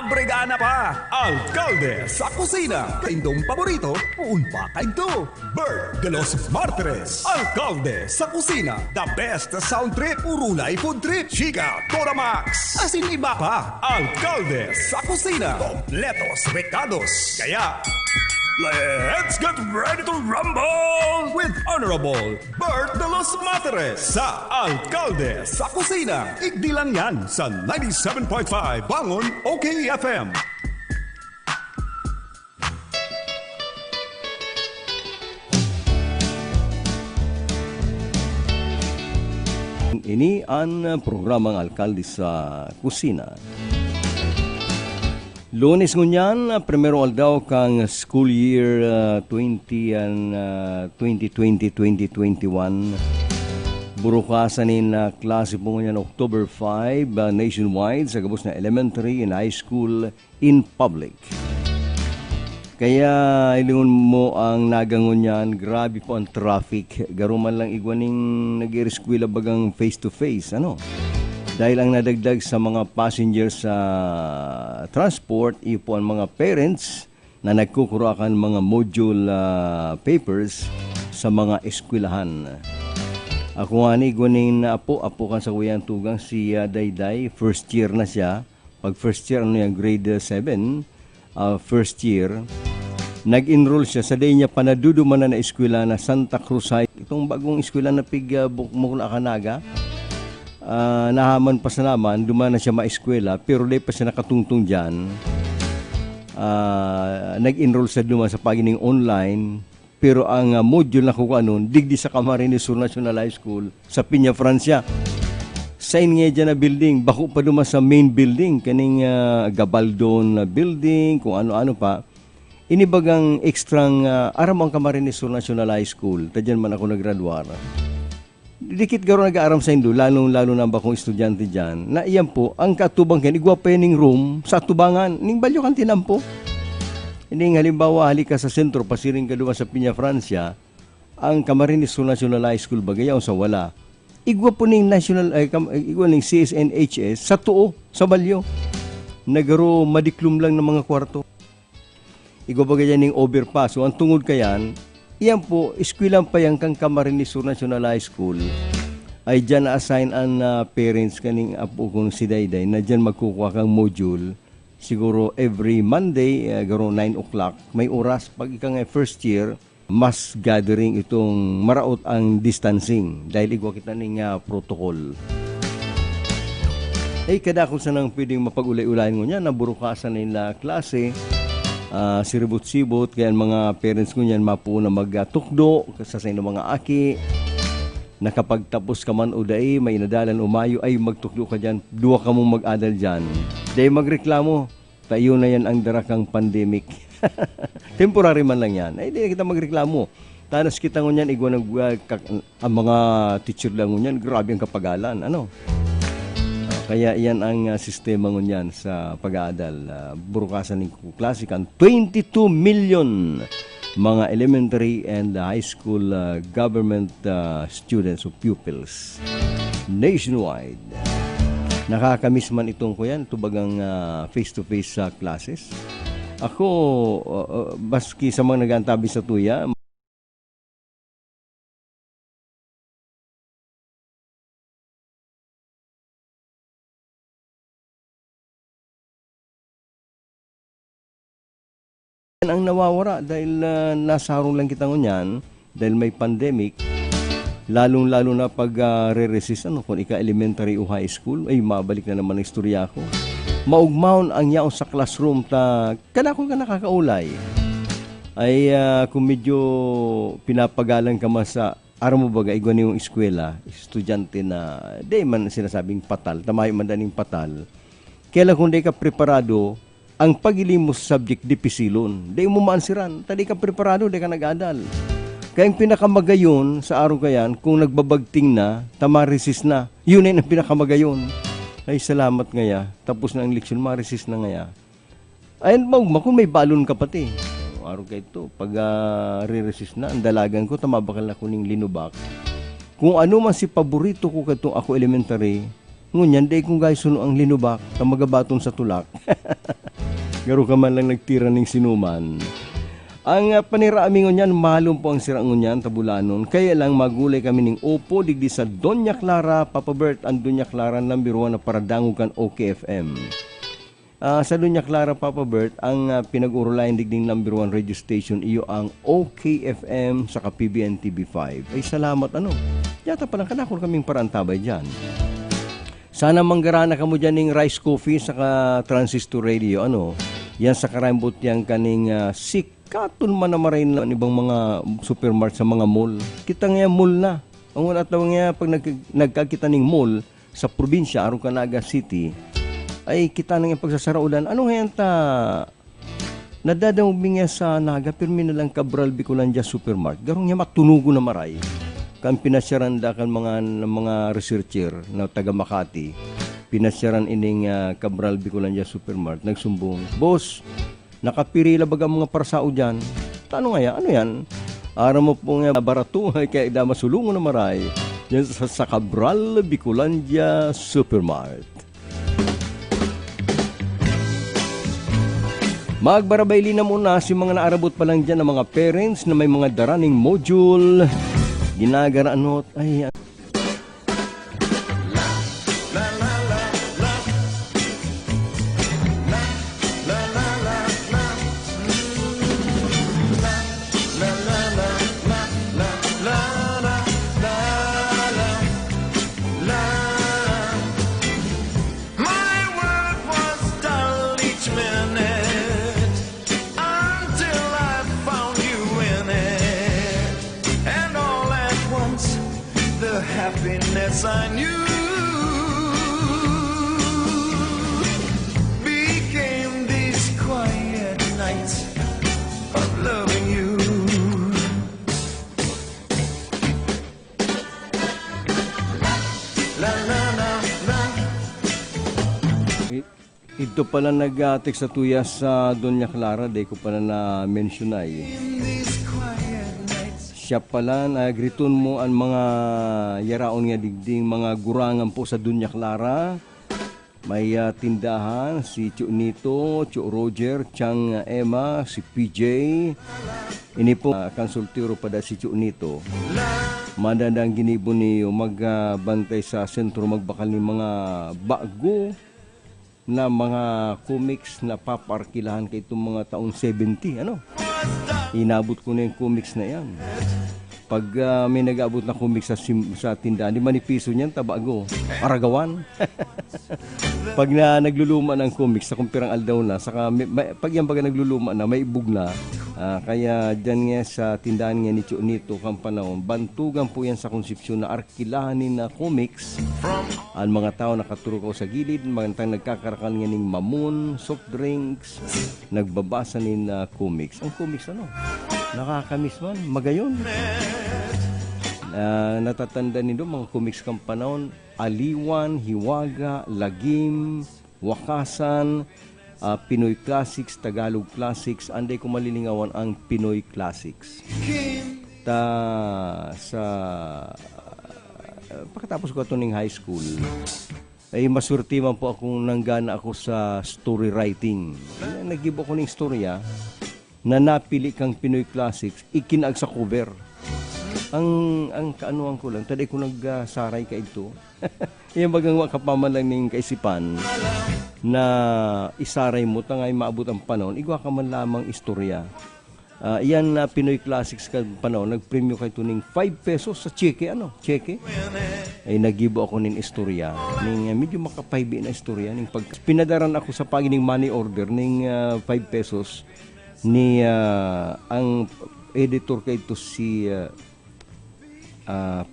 Brigana pa! Alcalde sa kusina! Kaindong paborito, uun pa kainto! Bert de los Martires! Alcalde sa kusina! The best sound trip! Urulay food trip! Chika Toramax! Asin iba pa! Alcalde sa kusina! Kompletos recados! Kaya, let's get ready to rumble with Honorable Bert de los Martires sa Alcalde sa Kusina. Igdi lang yan sa 97.5 Bangon OKFM. Ini ang programang Alcalde sa Kusina. Lunes ngunyan, primero aldaw kang school year 2020-2021. Burukasanin na klase po ngunyan October 5 nationwide sa gabos na elementary and high school in public. Kaya ilingon mo ang nagangunyan, grabe po ang traffic. Garuman lang igwaning nag-ireskwila bagang face-to-face, ano? Dahil ang nadagdag sa mga passengers sa transport, ipo ang mga parents na nagkukurakan mga module papers sa mga eskwelahan. Ako nga ni gunin na apo kan sa kuyang tugang si Dayday, first year na siya. Pag first year, ano yan, grade 7, first year, nag-enroll siya sa day niya panaduduman na eskwela na Santa Cruz High. Itong bagong eskwela na Bukmukla Kanaga. Nahaman pa sa naman, duman na siya maeskwela, pero di pa siya nakatungtong dyan. Nag-enroll sa duman sa pagining online, pero ang module na kukuha nun, digdi sa Camarines Sur National High School sa Piña, Francia. Sign nga dyan na building, bako pa duman sa main building, kaning Gabaldon building, kung ano-ano pa. Inibagang ekstrang aram ang Camarines Sur National High School, tadyan man ako naggraduar. Dikit garo nag-aaram sa Indo, lalong-lalo na bakong estudyante dyan, na iyan po, ang katubang kan, igwa pa yung room sa tubangan, ning balyo kan tinampo. Hindi halimbawa, halika sa sentro, pasiring ka duwa sa Piña, Francia, ang Camarines Sur National High School, bagayaw sa wala. Igwa po ning igwa ning CSNHS sa tuo, sa balyo. Nagaro madiklum lang ng mga kwarto. Igwa bagayan ning overpass, so ang tungod kayan, iyan po, eskwilang pa yan kang Camarines Sur National High School ay dyan na-assign ang parents kaning apo kong si Dayday na dyan magkukuha kang module. Siguro every Monday, garo 9 o'clock, may oras. Pag ikang first year, mass gathering itong maraot ang distancing dahil igwa kita ning protocol. Ay kada kung saan ang pwedeng mapag-ulay-ulayan mo niya, naburukasan nila klase, siribot-sibot, kaya mga parents ko niyan mapo na magtukdo sa inyo mga aki. Nakapagtapos ka man o dahi, may nadalan umayo, ay magtukdo ka dyan, duwa ka mong mag-adal dyan. Dahil magreklamo, tayo na yan ang darakang pandemic. Temporary man lang yan. Ay, di na kita magreklamo. Tanas kita ngunyan, igwa ang mga teacher lang ngunyan, grabe ang kapagalan. Ano? Kaya iyan ang sistema ngunyan sa pag-aadal. Burukasan ng klasikan, 22 million mga elementary and high school government students o pupils nationwide. Nakakamiss man itong ko yan, tubagang face-to-face classes. Ako, baski sa mga nagantabi sa tuya, ang nawawara dahil nasarong lang kita ngunyan dahil may pandemic, lalong-lalo na pag re-resist kung ika-elementary o high school, ay mabalik na naman ang istorya ko. Maugmaon ang yaon sa classroom ta kada ko ka nakakaulay ay kung medyo pinapagalan ka sa araw mo baga igwan yung eskwela, estudyante na di man sinasabing patal, tamayo man daning patal, kailan kung di ka preparado ang pagilimos subject di pisilon. Di mo maansiran. Tadi ka preparado, di ka nag-adal. Kaya yung pinakamagayon sa araw kayan, kung nagbabagting na, tamaresist na, yun ay ang pinakamagayon. Ay, salamat ngaya. Tapos na ang leksyon, maresist na ngaya. Ayun, kung may balon ka pati. Araw kayo ito, pag re-resist na, ang dalagan ko, tamabakal na kuning linubak. Kung ano man si paborito ko katong ako elementary, ngunyan, di kong guys suno ang linubak, kamagabaton sa tulak. Garo ka man lang nagtira ng sinuman. Ang paniraamingon niyan, mahalong po ang sirangon niyan, tabulanon. Kaya lang magulay kami ng upo, digdi sa Doña Clara, Papa Bert, ang Doña Clara number 1 na paradangugan OKFM. Sa Doña Clara, Papa Bert, ang pinag-urulayan digding number 1 radio station, iyo ang OKFM sa PBN TV5. Ay salamat Yata palang kanakon kaming parantabay dyan. Sana manggarana ka mo dyan ng rice coffee sa transistor radio. Yan sa karambot yang kaning katon man na maray na ibang mga supermarket sa mga mall. Kita nga mall na. Ang wala tawag nga pag nagkakita ng mall sa probinsya, Arucanaga City, ay kita nang pagsasaraulan. Ano nga ta? Nadadawag nga sa Naga, pero minalang Cabral Bicolandia Supermarket. Garong nga matunugo na maray. Kan pinasyaranda kan mga researcher na taga Makati. Pinasyaran ining Cabral Bicolandia Supermarket. Nagsumbong, boss, nakapirila baga mga parsao dyan. Ano nga yan? Ano yan? Araw mo po nga barato, kaya ida masulungo na maray. Yan sa Cabral Bicolandia Supermarket. Magbarabayli na muna si mga naarabot pa lang dyan ng mga parents na may mga daraning module. Ginagaraanot, ay... happiness I knew became these quiet nights of loving you. La la la la. Ito pala nag-text sa tuya sa Doña Clara, di ko pala na-mention ay. Siya pala, nagriton mo ang mga yaraon nga digding, mga gurangan po sa Doña Clara. May tindahan, si Chu Nito, Chu Roger, Chang Emma, si PJ. Ini po, konsultiro pada si Chu Nito. Madadang ginibo niyo magbantay sa sentro, magbakal ni mga bago na mga comics na paparkilahan kay itong mga taong 70. Inabot ko na yung comics na yan. Pag may nag-abot na comics sa tindahan, di manipiso niyan, tabago, aragawan. Pag nagluluma ng comics sa kumpirang aldaw na, saka pag yan pag nagluluma na, may ibog na, kaya dyan nga sa tindahan nga ni Chunito kang panahon, bantugan po yan sa konsepsyon na arkilahanin na comics. Ang mga tao nakaturo ko sa gilid, mga nagkakarakan nga ng mamon, soft drinks, nagbabasa nin comics. Ang comics nakakamiss man, magayon. Natatanda nito mga comics kang panahon, Aliwan, Hiwaga, Lagim, Wakasan, Pinoy Classics, Tagalog Classics, anday ko malilingawan ang Pinoy Classics. Pagkatapos ko ito ng high school, ay masurti man po akong nanggana ako sa story writing. Nag-give ako ng storya na napili kang Pinoy Classics, ikinag sa cover. Ang kaanuan ko lang, taday ko nagsaray ka ito. Yung bagang kapamalang ng kaisipan na isaray mo, tangay maabot ang panahon, igwa ka man lamang istorya. Yan na Pinoy Classics ka panahon, nagpremyo ka ito ng 5 pesos sa cheque, cheque. Ay nagibo ako ng istorya, ng medyo makapaybi na istorya. Pinadaran ako sa pagining money order ng 5 pesos ni ang editor ka ito si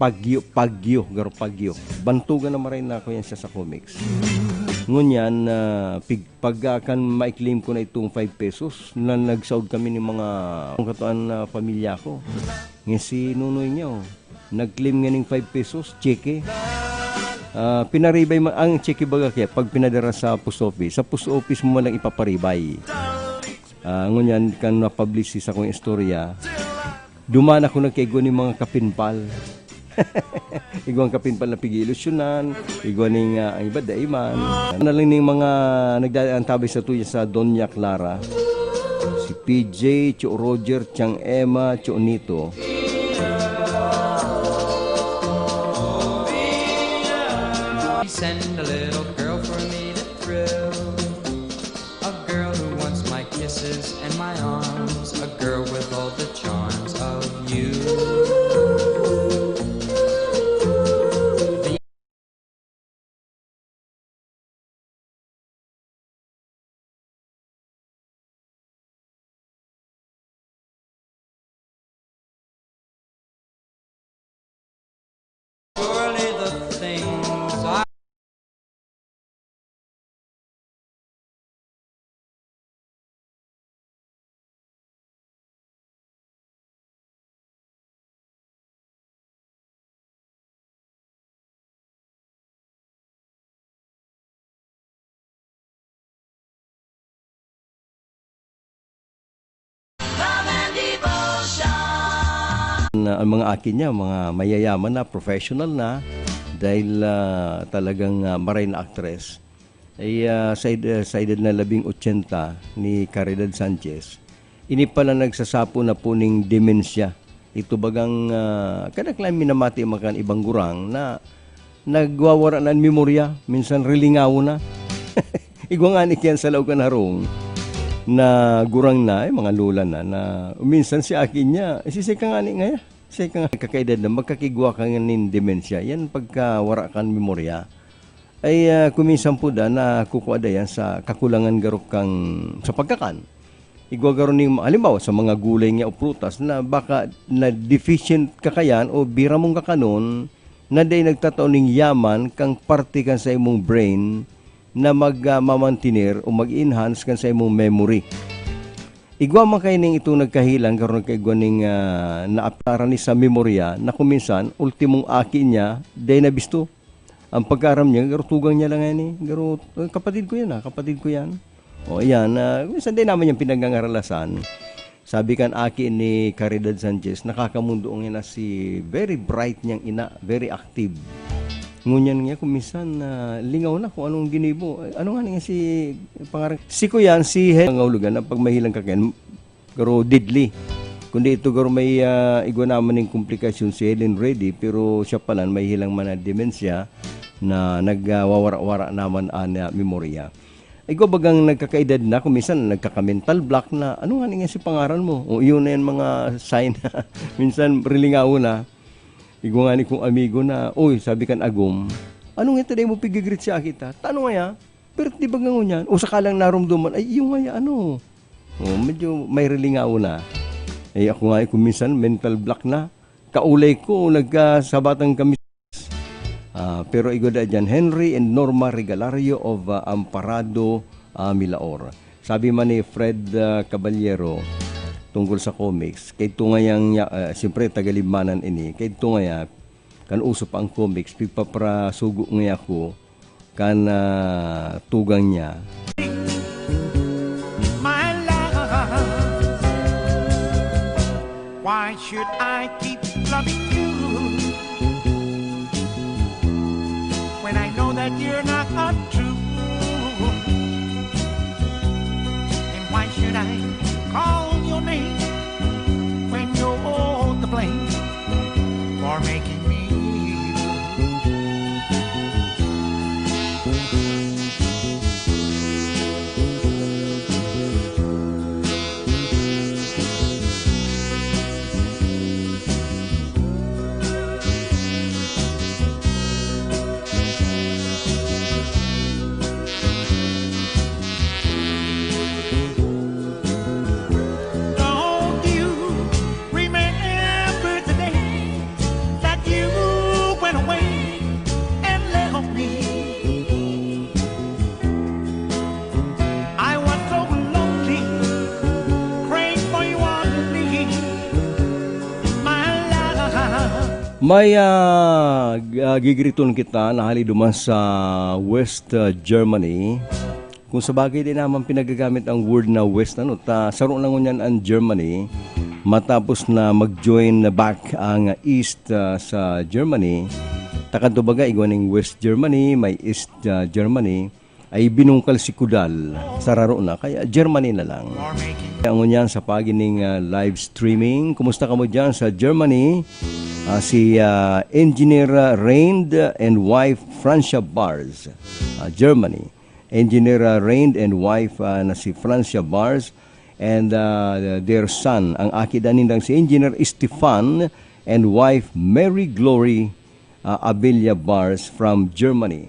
Pagyo. Bantugan na maray na ako yan siya sa comics. Ngunyan, pagkan ma-claim ko na itong 5 pesos, na nagsaud kami ng mga katuan na pamilya ko. Nga si Nunoy niya, nag-claim nga ng 5 pesos, cheque. Pinaribay ang cheque baga kaya pag pinadara sa post office mo lang ipaparibay. Ngunyan, kan na-publish sa akong istorya, duman ako nagkaigo ni mga kapinpal. Igwang kapin pala pigi ilusyonan, igwang ning ang iba daiman. Ano lang ning mga nagdaantabay sa tuya sa Doña Clara. Si PJ, Cho Roger, Chang Emma, Cho Nito. Send a little girl for me to thrill. A girl who wants my kisses and my arms. A girl with all the charms of you. Surely the things I Ang mga akin niya, mga mayayaman na, professional na, dahil talagang maray na actress. Ay sa edad na 18 ni Caridad Sanchez, ini pala nagsasapo na po ning demensya. Ito bagang kadaklan minamati makan ibang gurang na nagwawara ng memorya, minsan rilingaw na. Igwang yan sa laukan harong na gurang na, mga lula na minsan si akin niya, sisika nga ni ngaya. Sisika nga kakaedad na magkakigwa ka ng demensya. Yan pagkawara kan memorya. Ay kuminsan po da na kukuada yan sa kakulangan garok kang sa pagkakan. Igwa garo ni halimbawa sa mga gulay nga o prutas na baka na deficient kakayan o bira mong kakanon na day nagtataon ning yaman kang parte kan sa imong brain na magmamantinir o mag-enhance kan sa imong memory. Igwa man kayo ning itong nagkahilang karon kay igwa ning naaptaran ni sa memorya na kuminsan ultimong aki niya day na bisto. Ang pagkaram niya garo tugang niya lang ani, garo kapatid ko yan kapatid ko yan. O yan, minsan din naman yung pinaggangaralasan. Sabi kan aki ni Caridad Sanchez, nakakamundo ang ina si very bright niyang ina, very active. Ngunyan nga kuminsan lingaw na kung anong ginibo. Ano nga nga si pangarang si Kuyan, si Hen ngahulugan na pag mahilang kaken garo deadly. Kundi ito garo may igwa naman ng komplikasyon si Helen Reddy pero siya pala may hilang man na demensya na nagwawara-wara naman na memorya. Ikaw bagang nagkakaedad na, kuminsan nagkaka-mental block na, ano nga nga si pangaran mo? O yun na yan mga sign na, minsan rilingaw na. Ikaw nga ni kong amigo na, oy, sabi kan agum, ano nga taday mo pigigrit siya kita? Tanong nga ya, pero di ba nga ngunyan? O sakalang narumduman, ay yung nga ya, ano? O, medyo may rilingaw na. Ay ako nga kuminsan mental block na. Kaulay ko, nagkasabatang kami. Pero igoda dyan, Henry and Norma Regalario of Amparado, Milaor. Sabi man ni Fred Caballero tungkol sa comics, kay tungayang, siyempre tagalibmanan ini, kay tungaya, kan usop ang comics, pigpaprasugo nga ako, kan tugang niya. My love, why should I keep loving you when I know that you're not untrue? And why should I call your name when you're all to blame for making me May gigriton kita na hali duman sa West Germany. Kung sa bagay din naman pinagagamit ang word na West, saro lang ngunyan ang Germany. matapos na mag-join back ang East sa Germany, takadto baga igwaning West Germany, may East Germany, ay binungkal si Kudal sa raro na, kaya Germany na lang. For making Ang unyan sa pagining live streaming. Kumusta ka mo dyan sa Germany? Si Engineer Reind and wife Francia Bars, Germany. Engineer Reind and wife na si Francia Bars and their son, ang akidanindang si Engineer Stefan and wife Mary Glory Abelia Bars from Germany.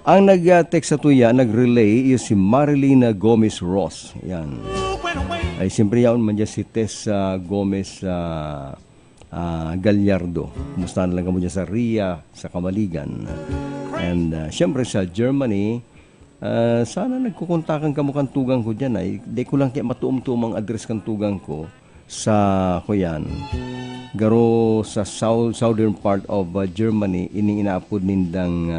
Ang nag-text sa tuya, nag-relay is si Marilyn Gomez Ross. Yan. went away. Ay siyempre yaon man dyan si Tess Gomez Gallardo. Kumusta na lang ka mo dyan sa Ria, sa Kamaligan. And siyempre sa Germany, sana nagkukontakan ka mo kang tugang ko dyan. Ay, di ko lang kaya matuom-tuom ang address kang tugang ko sa kuyan. Garo sa southern part of Germany, ining inaapod nindang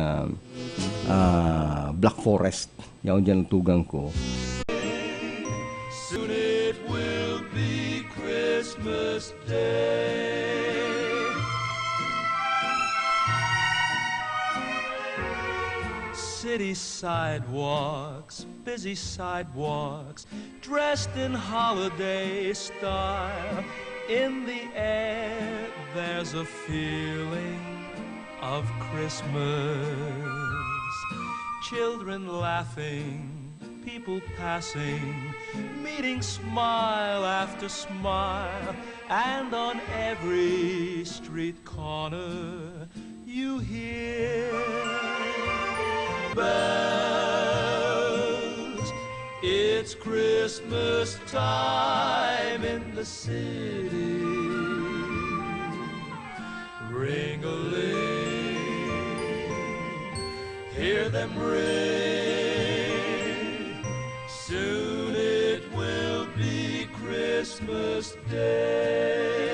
Black Forest. Yaon dyan ang tugang ko. Soon it will be Christmas Day. City sidewalks, busy sidewalks, dressed in holiday style. In the air, there's a feeling of Christmas. Children laughing, people passing, meeting smile after smile, and on every street corner you hear bells. It's Christmas time in the city. Ring-a-ling, hear them ring. Soon it will be Christmas Day.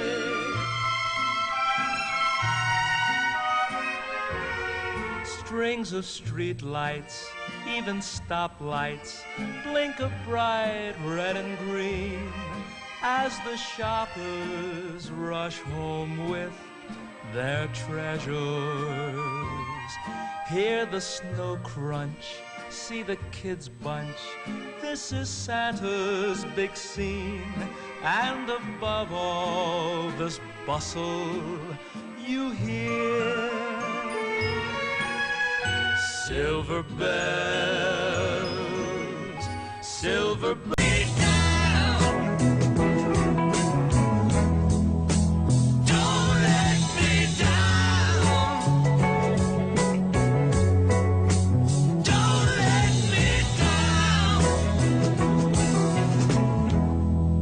Strings of street lights, even stoplights, blink a bright red and green as the shoppers rush home with their treasures. Hear the snow crunch, see the kids bunch. This is Santa's big scene, and above all this bustle you hear silver bells, silver bells.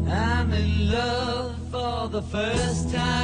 I'm in love for the first time.